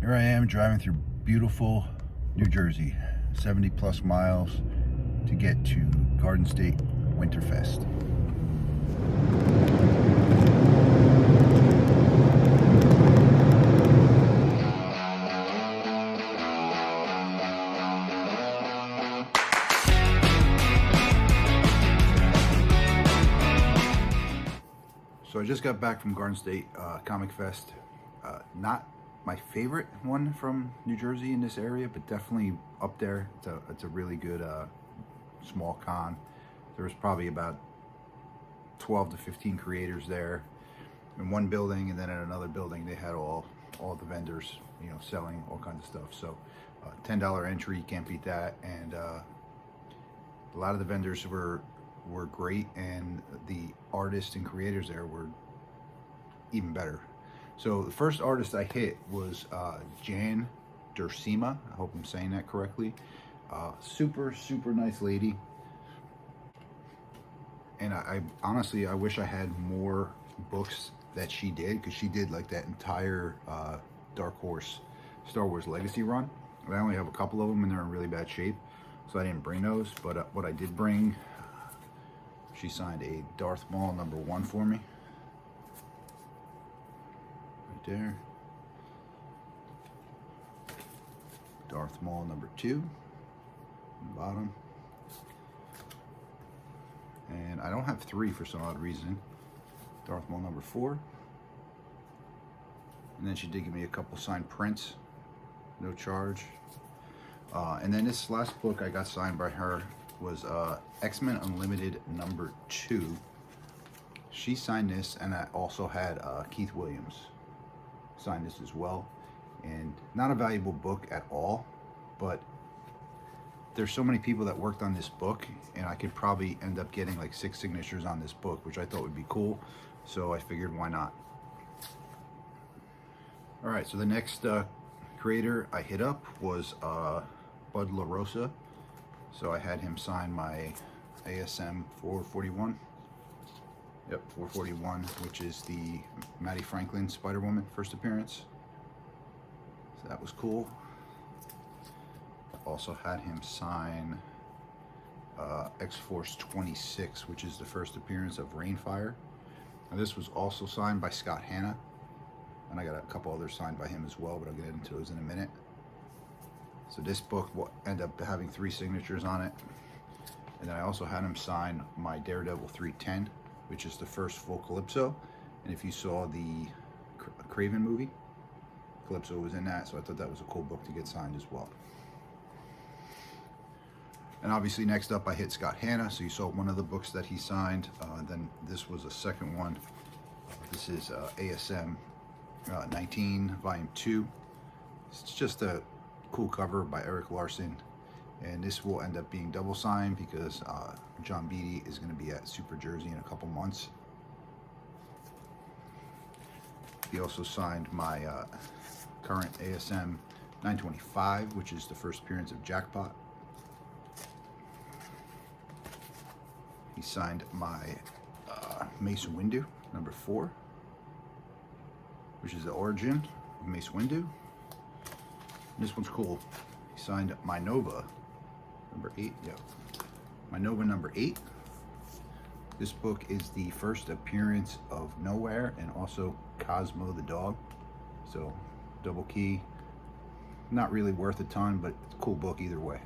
Here I am driving through beautiful New Jersey, 70 plus miles to get to Garden State Winterfest. So I just got back from Garden State Comic Fest. Not my favorite one from New Jersey in this area, but definitely up there. It's a really good small con. There was probably about 12 to 15 creators there in one building, and then in another building they had all the vendors, selling all kinds of stuff. So $10 entry, you can't beat that. And a lot of the vendors were great, and the artists and creators there were even better. So the first artist I hit was Duursema. I hope I'm saying that correctly. Super nice lady. And I honestly, I wish I had more books that she did, because she did like that entire Dark Horse Star Wars Legacy run. I only have a couple of them and they're in really bad shape, so I didn't bring those. But what I did bring, she signed a Darth Maul #1 for me. Right there. Darth Maul #2 on the bottom. And I don't have 3 for some odd reason. Darth Maul #4. And then she did give me a couple signed prints, no charge. And then this last book I got signed by her was X-Men Unlimited #2. She signed this, and I also had Keith Williams sign this as well. And not a valuable book at all, but there's so many people that worked on this book, and I could probably end up getting like 6 signatures on this book, which I thought would be cool. So I figured, why not? All right, so the next creator I hit up was Bud Larosa. So I had him sign my ASM 441. Yep, 441, which is the Maddie Franklin Spider-Woman first appearance. So that was cool. Also had him sign X-Force 26, which is the first appearance of Rainfire. And this was also signed by Hanna. And I got a couple others signed by him as well, but I'll get into those in a minute. So this book will end up having 3 signatures on it. And then I also had him sign my Daredevil 310, which is the first full Calypso. And if you saw the Craven movie, Calypso was in that, so I thought that was a cool book to get signed as well. And obviously next up I hit Hanna, so you saw one of the books that he signed. Then this was a second one. This is ASM 19 Volume 2. It's just a cool cover by Eric Larson, and this will end up being double signed because John Beatty is going to be at Super Jersey in a couple months. He also signed my current ASM 925, which is the first appearance of Jackpot. He signed my Mace Windu #4, which is the origin of Mace Windu. This one's cool. He signed my Nova #8. Yeah, my Nova #8. This book is the first appearance of Nowhere and also Cosmo the dog. So double key. Not really worth a ton, but it's a cool book either way.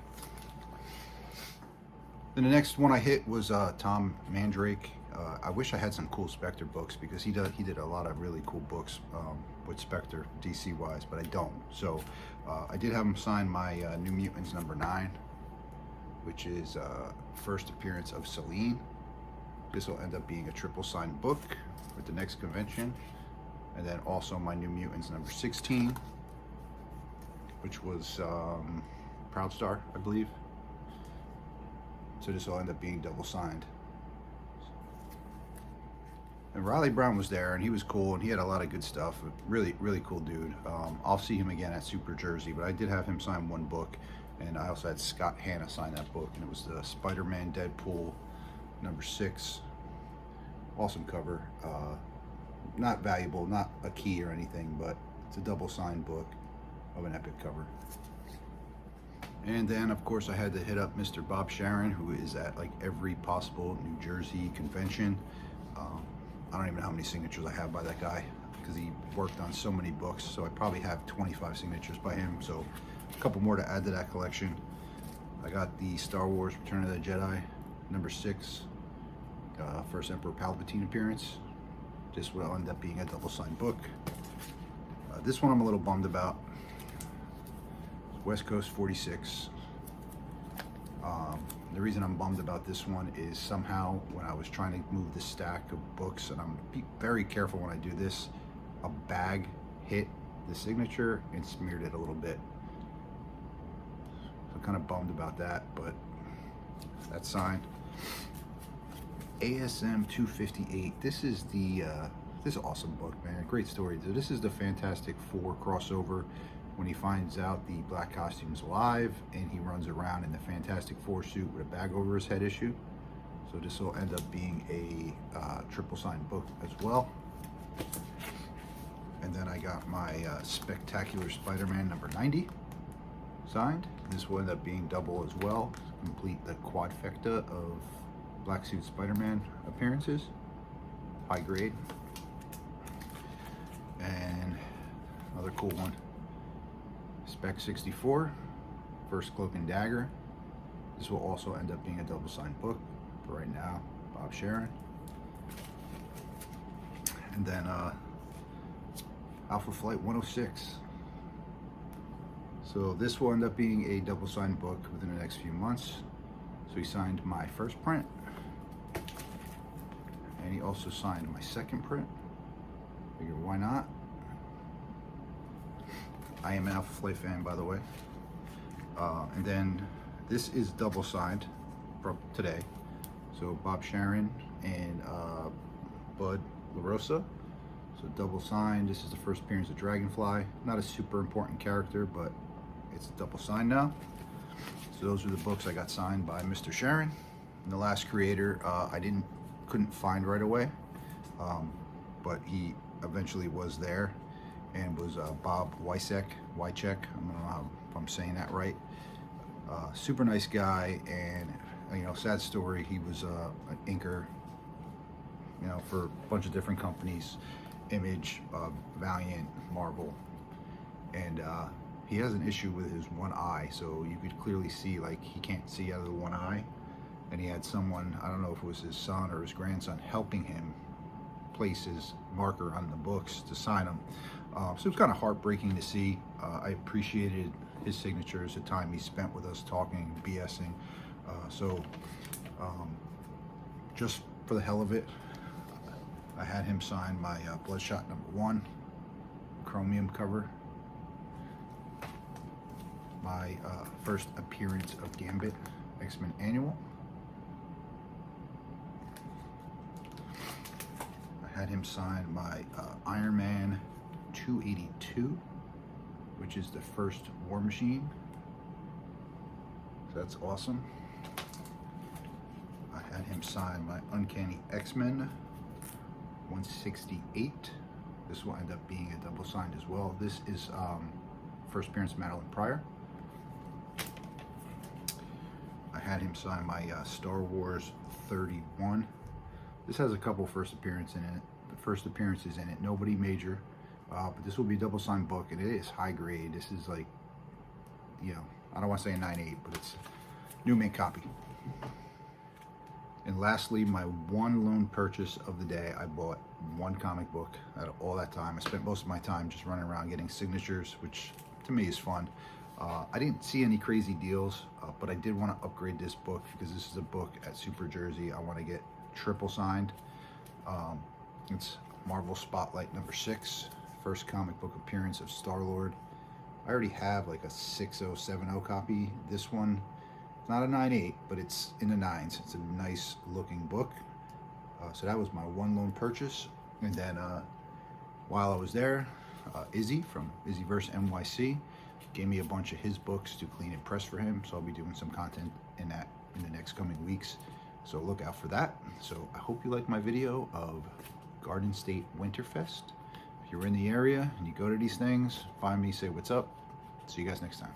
Then the next one I hit was Tom Mandrake. I wish I had some cool Spectre books, because he did a lot of really cool books with Spectre DC wise, but I don't. So I did have him sign my New Mutants #9, which is first appearance of Selene. This will end up being a triple signed book with the next convention. And then also my New Mutants #16, which was Proudstar, I believe. So this will end up being double signed. And Reilly Brown was there, and he was cool, and he had a lot of good stuff. Really cool dude. I'll see him again at Super Jersey, but I did have him sign one book, and I also had Hanna sign that book, and it was the Spider-Man Deadpool #6. Awesome cover. Not valuable, not a key or anything, but it's a double signed book. of an epic cover. And then, of course, I had to hit up Mr. Bob Sharen, who is at like every possible New Jersey convention. I don't even know how many signatures I have by that guy, because he worked on so many books. So I probably have 25 signatures by him. So a couple more to add to that collection. I got the Star Wars Return of the Jedi #6, First Emperor Palpatine appearance. This will end up being a double-signed book. This one I'm a little bummed about. West Coast 46. The reason I'm bummed about this one is somehow when I was trying to move the stack of books, and I'm very careful when I do this, a bag hit the signature and smeared it a little bit. So kind of bummed about that, but that's signed. ASM 258. This is the this awesome book, man. Great story. This is the Fantastic Four crossover when he finds out the black costume's alive and he runs around in the Fantastic Four suit with a bag over his head issue. So this will end up being a triple signed book as well. And then I got my Spectacular Spider-Man #90 signed. This will end up being double as well, complete the quadfecta of Black Suit Spider-Man appearances, high grade. And another cool one, Spec 64, First Cloak and Dagger. This will also end up being a double signed book. But right now, Bob Sharen. And then Alpha Flight 106. So this will end up being a double signed book within the next few months. So he signed my first print, and he also signed my second print. Figure why not? I am an Alpha Flight fan, by the way. And then this is double signed from today. So Bob Sharen and Bud Larosa. So double signed. This is the first appearance of Dragonfly. Not a super important character, but it's double signed now. So those are the books I got signed by Mr. Sharen. And the last creator I couldn't find right away, but he eventually was there, and was Bob Waiceck. I don't know if I'm saying that right. Super nice guy, and you know, sad story. He was an inker, you know, for a bunch of different companies, Image, Valiant, Marvel, and he has an issue with his one eye, so you could clearly see like he can't see out of the one eye. And he had someone, I don't know if it was his son or his grandson, helping him place his marker on the books to sign them. So it was kind of heartbreaking to see. I appreciated his signatures, the time he spent with us talking, BSing. Just for the hell of it, I had him sign my Bloodshot #1 chromium cover, my first appearance of Gambit X-Men Annual. I had him sign my Iron Man 282, which is the first War Machine. So that's awesome. I had him sign my Uncanny X-Men 168. This will end up being a double signed as well. This is first appearance of Madeline Pryor. I had him sign my Star Wars 31. This has a couple first appearances in it. The first appearances in it, nobody major, but this will be a double signed book, and it is high grade. This is like, you know, I don't want to say a 9.8, but it's new mint copy. And lastly, my one lone purchase of the day. I bought one comic book out of all that time. I spent most of my time just running around getting signatures, which to me is fun. I didn't see any crazy deals, but I did want to upgrade this book because this is a book at Super Jersey I want to get triple signed. It's Marvel Spotlight #6, first comic book appearance of Star-Lord. I already have like a 6070 copy. This one, it's not a 9.8, but it's in the 9s. It's a nice looking book. So that was my one lone purchase. And then while I was there, Izzy from Izzyverse NYC gave me a bunch of his books to clean and press for him. So I'll be doing some content in that in the next coming weeks. So look out for that. So I hope you like my video of Garden State Winterfest. If you're in the area and you go to these things, find me, say what's up. See you guys next time.